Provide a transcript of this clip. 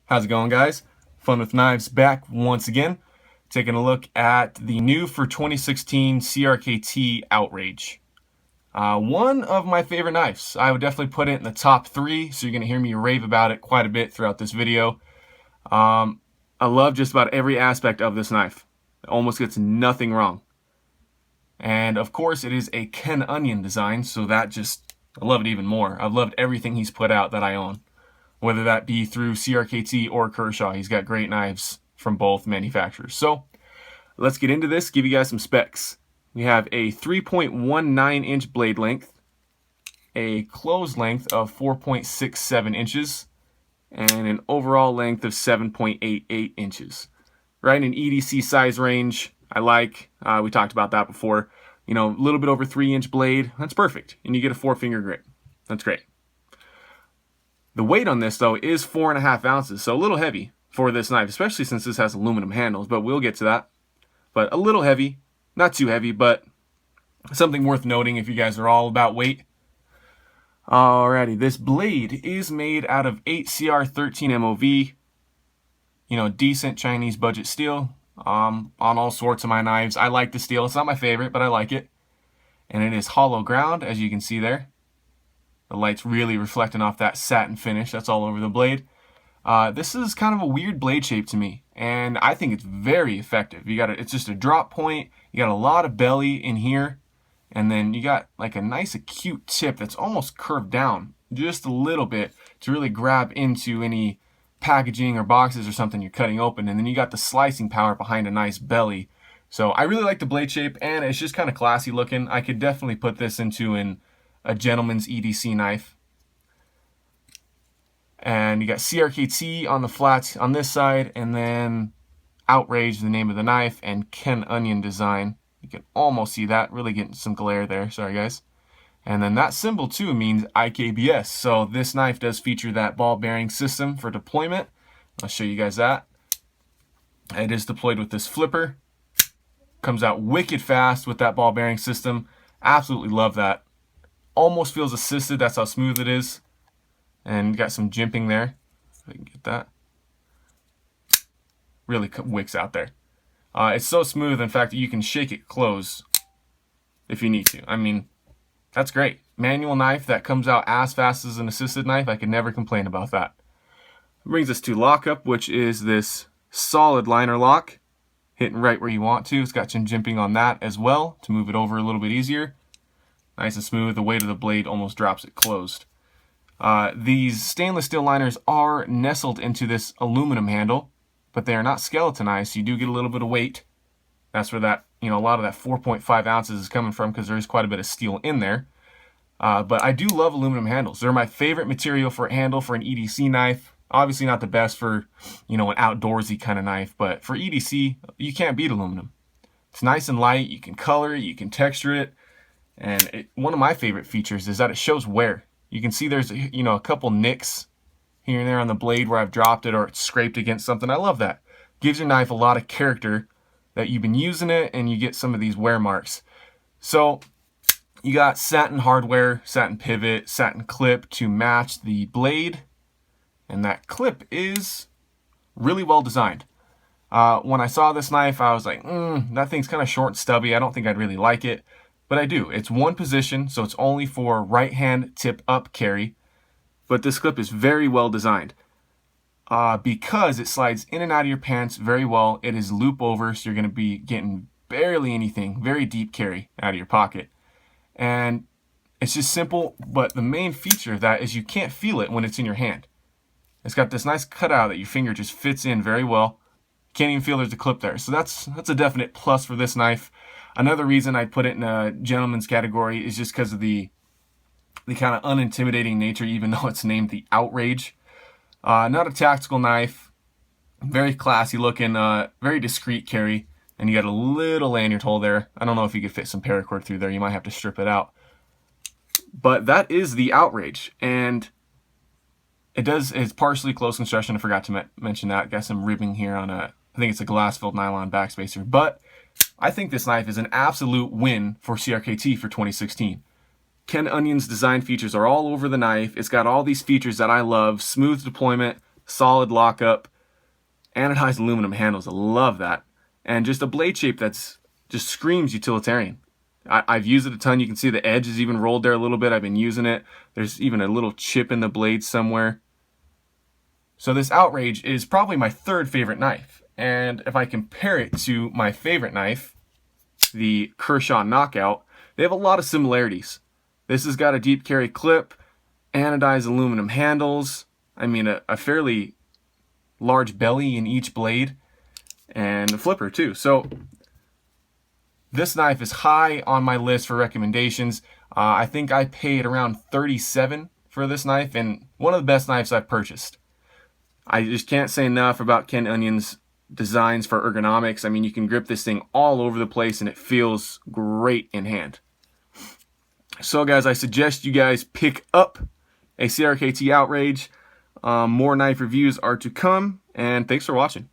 How's it going, guys? Fun with Knives back once again, taking a look at the new for 2016 CRKT Outrage. One of my favorite knives. I would definitely put it in the top 3, so you're going to hear me rave about it quite a bit throughout this video. I love just about every aspect of this knife. It almost gets nothing wrong. And of course, it is a Ken Onion design, so I love it even more. I've loved everything he's put out that I own, whether that be through CRKT or Kershaw. He's got great knives from both manufacturers. So let's get into this, give you guys some specs. We have a 3.19 inch blade length, a closed length of 4.67 inches, and an overall length of 7.88 inches. Right in an EDC size range, I like. We talked about that before. You know, a little bit over 3-inch blade, that's perfect. And you get a 4-finger grip. That's great. The weight on this, though, is 4.5 ounces, so a little heavy for this knife, especially since this has aluminum handles, but we'll get to that. But a little heavy, not too heavy, but something worth noting if you guys are all about weight. Alrighty, this blade is made out of 8CR13 MOV, you know, decent Chinese budget steel, on all sorts of my knives. I like the steel. It's not my favorite, but I like it. And it is hollow ground, as you can see there. The light's really reflecting off that satin finish that's all over the blade. This is kind of a weird blade shape to me, and I think it's very effective. It's just a drop point. You got a lot of belly in here, and then you got like a nice acute tip that's almost curved down just a little bit to really grab into any packaging or boxes or something you're cutting open, and then you got the slicing power behind a nice belly. So I really like the blade shape, and it's just kind of classy looking. I could definitely put this into a gentleman's EDC knife. And you got CRKT on the flats on this side, and then Outrage, the name of the knife, and Ken Onion design. You can almost see that, really getting some glare there, sorry guys. And then that symbol too means IKBS, so this knife does feature that ball bearing system for deployment. I'll show you guys that. It is deployed with this flipper. Comes out wicked fast with that ball bearing system. Absolutely love that. Almost feels assisted, that's how smooth it is. And got some jimping there, if I can get that. Really wicks out there. It's so smooth, in fact, that you can shake it close if you need to. I mean, that's great. Manual knife that comes out as fast as an assisted knife, I could never complain about that. Brings us to lockup, which is this solid liner lock, hitting right where you want to. It's got some jimping on that as well to move it over a little bit easier. Nice and smooth. The weight of the blade almost drops it closed. These stainless steel liners are nestled into this aluminum handle, but they are not skeletonized, so you do get a little bit of weight. That's where that, you know, a lot of that 4.5 ounces is coming from, because there is quite a bit of steel in there. But I do love aluminum handles. They're my favorite material for a handle for an EDC knife. Obviously not the best for, you know, an outdoorsy kind of knife, but for EDC, you can't beat aluminum. It's nice and light. You can color it, you can texture it, and one of my favorite features is that it shows wear. You can see there's, you know, a couple nicks here and there on the blade where I've dropped it or it's scraped against something. I love that. Gives your knife a lot of character that you've been using it, and you get some of these wear marks. So you got satin hardware, satin pivot, satin clip to match the blade, and that clip is really well designed. When I saw this knife, I was like, that thing's kind of short and stubby. I don't think I'd really like it. But I do. It's one position, so it's only for right hand tip up carry. But this clip is very well designed. Because it slides in and out of your pants very well. It is loop over, so you're going to be getting barely anything, very deep carry out of your pocket. And it's just simple, but the main feature of that is you can't feel it when it's in your hand. It's got this nice cutout that your finger just fits in very well. Can't even feel there's a clip there. So that's a definite plus for this knife. Another reason I put it in a gentleman's category is just because of the kind of unintimidating nature, even though it's named the Outrage. Not a tactical knife, very classy looking, very discreet carry, and you got a little lanyard hole there. I don't know if you could fit some paracord through there. You might have to strip it out. But that is the Outrage, and it's partially closed construction. I forgot to mention that. Got some ribbing here on I think it's a glass-filled nylon backspacer, but I think this knife is an absolute win for CRKT for 2016. Ken Onion's design features are all over the knife. It's got all these features that I love. Smooth deployment, solid lockup, anodized aluminum handles. I love that. And just a blade shape that's just screams utilitarian. I've used it a ton. You can see the edge is even rolled there a little bit. I've been using it. There's even a little chip in the blade somewhere. So this Outrage is probably my third favorite knife. And if I compare it to my favorite knife, the Kershaw Knockout, they have a lot of similarities. This has got a deep carry clip, anodized aluminum handles, I mean a fairly large belly in each blade, and a flipper too. So this knife is high on my list for recommendations. I think I paid around $37 for this knife, and one of the best knives I've purchased. I just can't say enough about Ken Onion's designs for ergonomics. I mean, you can grip this thing all over the place and it feels great in hand. So guys, I suggest you guys pick up a CRKT Outrage. More knife reviews are to come, and thanks for watching.